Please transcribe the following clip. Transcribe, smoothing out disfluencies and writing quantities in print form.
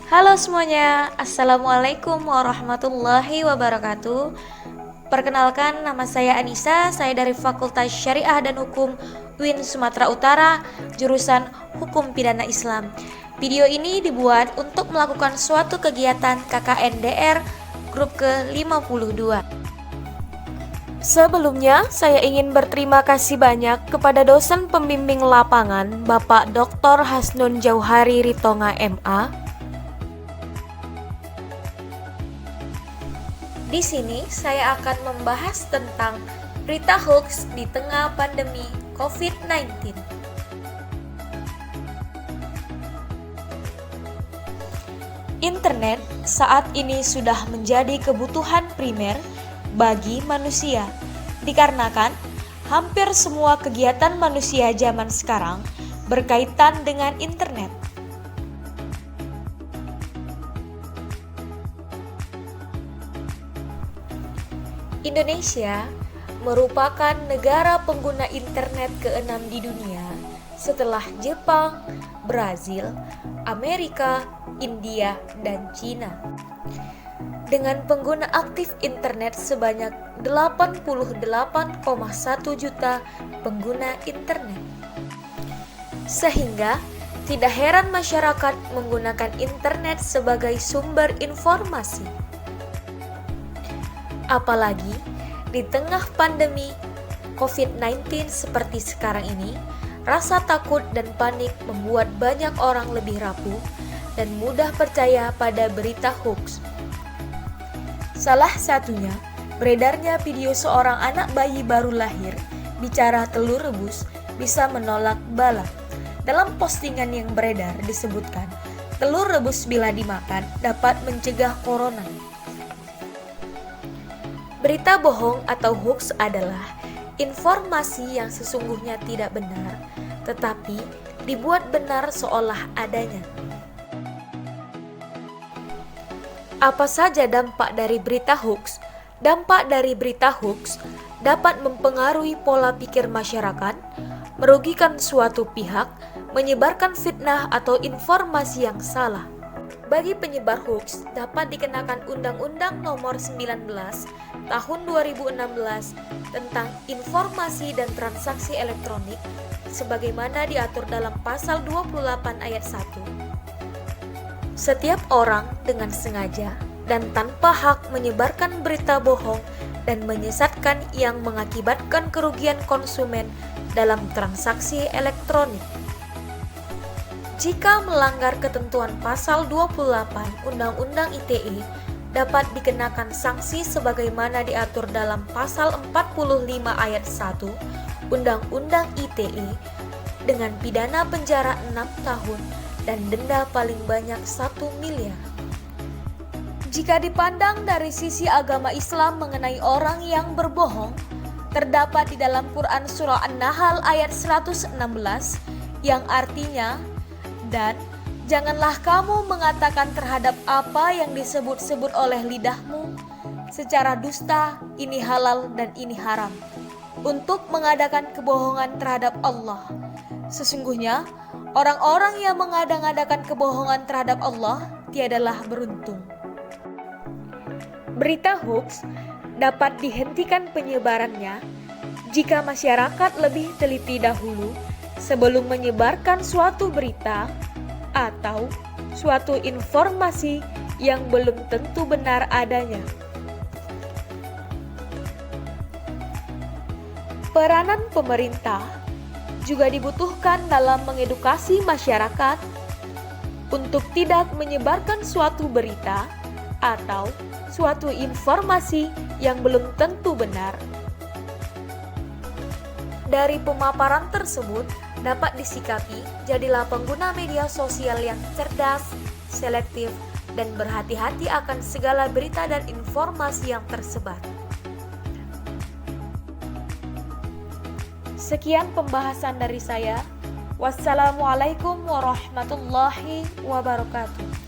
Halo semuanya, Assalamualaikum warahmatullahi wabarakatuh. Perkenalkan, nama saya Anissa, saya dari Fakultas Syariah dan Hukum UIN Sumatera Utara, jurusan Hukum Pidana Islam. Video ini dibuat untuk melakukan suatu kegiatan KKNDR grup ke-52. Sebelumnya, saya ingin berterima kasih banyak kepada dosen pembimbing lapangan, Bapak Dr. Hasnun Jauhari Ritonga MA. Di sini saya akan membahas tentang berita hoax di tengah pandemi COVID-19. Internet saat ini sudah menjadi kebutuhan primer bagi manusia, dikarenakan hampir semua kegiatan manusia zaman sekarang berkaitan dengan internet. Indonesia merupakan negara pengguna internet ke-6 di dunia setelah Jepang, Brazil, Amerika, India, dan Cina. Dengan pengguna aktif internet sebanyak 88,1 juta pengguna internet. Sehingga tidak heran masyarakat menggunakan internet sebagai sumber informasi. Apalagi di tengah pandemi COVID-19 seperti sekarang ini, rasa takut dan panik membuat banyak orang lebih rapuh dan mudah percaya pada berita hoax. Salah satunya, beredarnya video seorang anak bayi baru lahir bicara telur rebus bisa menolak bala. Dalam postingan yang beredar disebutkan, telur rebus bila dimakan dapat mencegah corona. Berita bohong atau hoax adalah informasi yang sesungguhnya tidak benar, tetapi dibuat benar seolah adanya. Apa saja dampak dari berita hoax? Dampak dari berita hoax dapat mempengaruhi pola pikir masyarakat, merugikan suatu pihak, menyebarkan fitnah atau informasi yang salah. Bagi penyebar hoax dapat dikenakan Undang-Undang Nomor 19 Tahun 2016 tentang Informasi dan Transaksi Elektronik sebagaimana diatur dalam Pasal 28 Ayat 1. Setiap orang dengan sengaja dan tanpa hak menyebarkan berita bohong dan menyesatkan yang mengakibatkan kerugian konsumen dalam transaksi elektronik. Jika melanggar ketentuan pasal 28 Undang-Undang ITE, dapat dikenakan sanksi sebagaimana diatur dalam pasal 45 ayat 1 Undang-Undang ITE dengan pidana penjara 6 tahun dan denda paling banyak 1 miliar. Jika dipandang dari sisi agama Islam mengenai orang yang berbohong, terdapat di dalam Quran Surah An-Nahl ayat 116 yang artinya, dan janganlah kamu mengatakan terhadap apa yang disebut-sebut oleh lidahmu secara dusta, ini halal dan ini haram, untuk mengadakan kebohongan terhadap Allah. Sesungguhnya, orang-orang yang mengada-ngadakan kebohongan terhadap Allah tiadalah beruntung. Berita hoax dapat dihentikan penyebarannya jika masyarakat lebih teliti dahulu sebelum menyebarkan suatu berita atau suatu informasi yang belum tentu benar adanya. Peranan pemerintah juga dibutuhkan dalam mengedukasi masyarakat untuk tidak menyebarkan suatu berita atau suatu informasi yang belum tentu benar. Dari pemaparan tersebut dapat disikapi, jadilah pengguna media sosial yang cerdas, selektif, dan berhati-hati akan segala berita dan informasi yang tersebar. Sekian pembahasan dari saya. Wassalamualaikum warahmatullahi wabarakatuh.